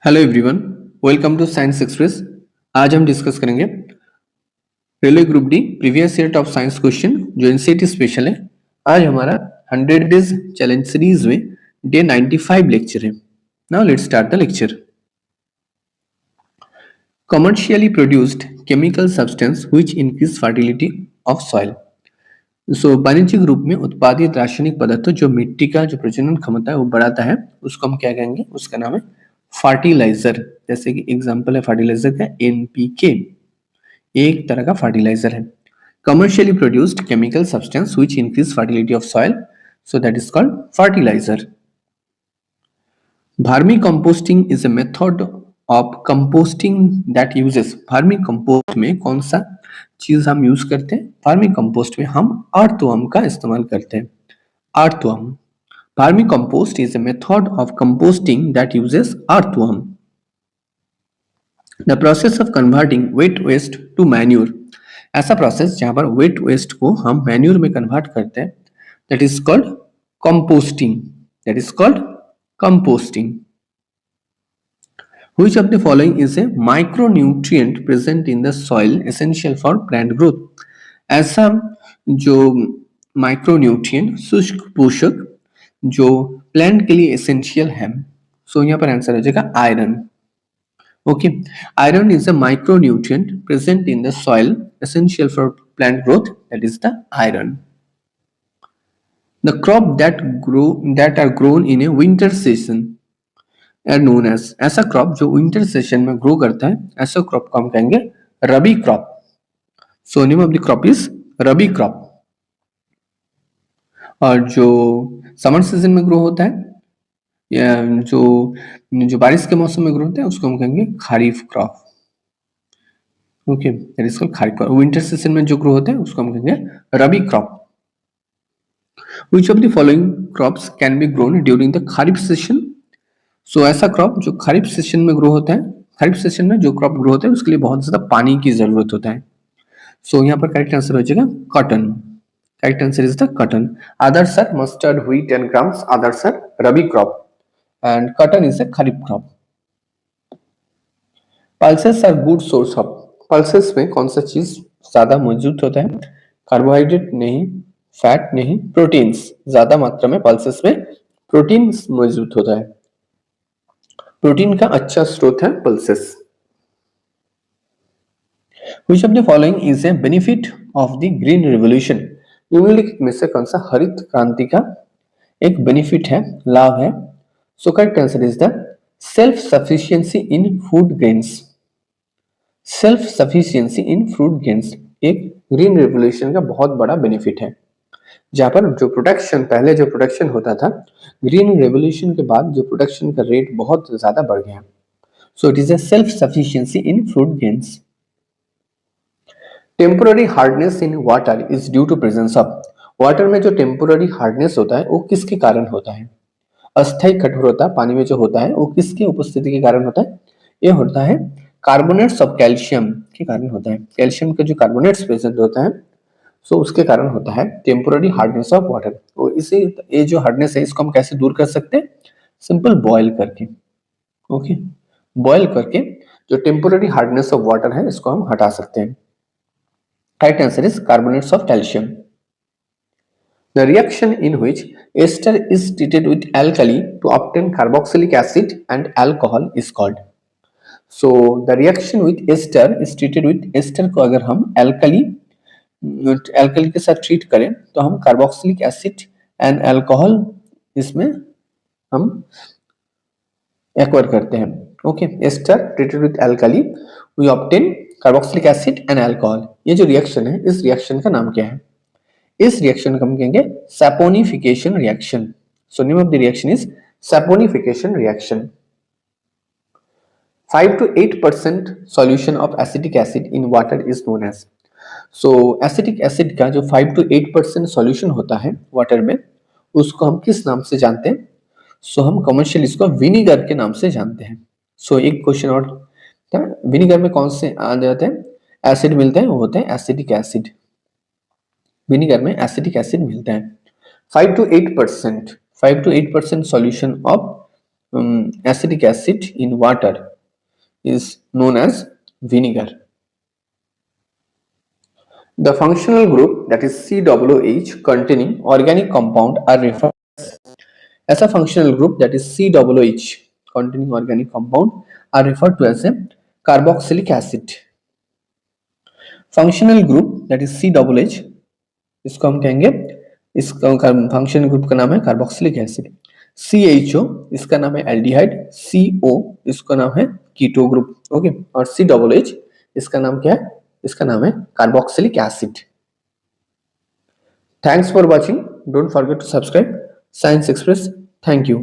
Hello everyone, welcome to science express. आज हम discuss करेंगे railway group D previous year top science question जो NCERT special है। आज हमारा 100 डेज चैलेंज सीरीज में डे 95 लेक्चर है। Now let's start the lecture. Commercially produced chemical substance which increase fertility of soil. वाणिज्यिक रूप में उत्पादित रासायनिक पदार्थ जो मिट्टी का जो प्रजनन क्षमता है वो बढ़ाता है, उसको हम क्या कहेंगे? उसका नाम है फर्टिलाइजर। जैसे कि एग्जांपल है फर्टिलाइजर का एनपीके, एक तरह का फर्टिलाइजर है। Commercially produced chemical substance which increase fertility of soil, so that is called fertilizer. Vermi composting is a method of composting that uses. Vermi compost में कौन सा चीज हम यूज करते हैं? वर्मी कंपोस्ट में हम अर्थवर्म का इस्तेमाल करते हैं। Earthworm. Vermi compost is a method of composting that uses earthworm. The process of converting wet waste to manure. ऐसा प्रोसेस जहां पर वेट वेस्ट को हम मैन्यूर में कन्वर्ट करते हैं, that is called composting. That is called composting. Which of the following is a micronutrient present in the soil essential for plant growth? ऐसा जो माइक्रोन्यूट्रिएंट शुष्क पोषक जो प्लांट के लिए एसेंशियल है, सो यहाँ पर आंसर हो जाएगा iron. Okay, iron is a micronutrient present in the soil essential for plant growth, that is the iron. The crop that are grown in a winter season are known as। ऐसा crop जो winter session में grow करता है, ऐसा crop को हम कहेंगे rabi crop. So name of the crop is rabi crop. और जो समर सीजन में ग्रो होता है या जो जो बारिश के मौसम में ग्रो होता है उसको हम कहेंगे kharif crop. Okay, that is called kharif crop. Winter season में जो ग्रो होता है उसको हम कहेंगे rabi crop. Which of the following crops can be grown during the kharif session? So ऐसा क्रॉप जो खरीफ सेशन में ग्रो होता है, खरीफ सेशन में जो क्रॉप ग्रो होता है उसके लिए बहुत ज्यादा पानी की जरूरत होता है। सो यहाँ पर करेक्ट आंसर हो जाएगा cotton. Correct answer is the cotton. Others are mustard, wheat and grams. Others are rabi crop and cotton is a kharif crop. Pulses are good source of. Pulses में कौन सा चीज ज्यादा मौजूद होता है? कार्बोहाइड्रेट नहीं, फैट नहीं, प्रोटीन्स। ज्यादा मात्रा में पल्सेस में प्रोटीन मौजूद होता है। प्रोटीन का अच्छा स्रोत है pulses. Which of the following is a benefit of the green revolution? निम्नलिखित में से कौन सा हरित क्रांति का एक बेनिफिट है, लाभ है? So correct answer is the self sufficiency in food grains. Self sufficiency in food grains एक ग्रीन रेवोल्यूशन का बहुत बड़ा बेनिफिट है, जहां पर जो प्रोडक्शन, पहले जो प्रोडक्शन होता था, ग्रीन रेवोल्यूशन के बाद जो प्रोडक्शन का रेट बहुत ज्यादा बढ़ गया। So it is a self sufficiency in food grains. Temporary hardness in water is due to presence of. Water में जो टेम्पोररी हार्डनेस होता है वो किसके कारण होता है? अस्थायी कठोरता पानी में जो होता है वो किसकी उपस्थिति के कारण होता है? ये होता है कार्बोनेट्स ऑफ कैल्शियम के कारण होता है। कैल्शियम के जो कार्बोनेट्स प्रेजेंट होता है, सो उसके कारण होता है टेम्पोररी हार्डनेस ऑफ वाटर। तो इसे, ये जो हार्डनेस है इसको हम कैसे दूर कर सकते हैं? सिंपल बॉयल करके। ओके, बॉयल करके जो टेम्पोररी हार्डनेस ऑफ वाटर है इसको हम हटा सकते हैं। Correct answer is carbonates of calcium. The reaction in which ester is treated with alkali to obtain carboxylic acid and alcohol is called. So the reaction with ester is treated with ester को अगर हम alkali के साथ treat करें तो हम carboxylic acid and alcohol इसमें हम एक्वायर करते हैं। Okay, ester treated with alkali, we obtain carboxylic acid and alcohol. ये जो रिएक्शन है, इस रिएक्शन का नाम क्या है? इस रिएक्शन को हम कहेंगे saponification reaction. So name of the reaction is saponification reaction. 5 to 8% solution of acetic acid in water is known as। So acetic acid का जो 5 to 8% सॉल्यूशन होता है वाटर में, उसको हम किस नाम से जानते हैं? सो हम कमर्शियल इसको विनीगर के नाम से जानते हैं। सो एक क्वेश्चन और था, विनीगर में कौन से आ जाते हैं? एसिड मिलते हैं, वो होते हैं एसिटिक एसिड। विनीगर में एसिटिक एसिड मिलता है। 5 to 8% solution of acetic acid in water is known as vinegar. The functional group, that is COOH, containing organic compound are referred as a functional group, that is COOH containing organic compound are referred to as a carboxylic acid. Functional group that is COOH, इसको हम कहेंगे, इस functional group का नाम है carboxylic acid. CHO इसका नाम है एल्डिहाइड. CO इसका नाम है कीटो ग्रुप. ओके, और COOH इसका नाम क्या है? इसका नाम है carboxylic acid. Thanks for watching. Don't forget to subscribe science express. Thank you.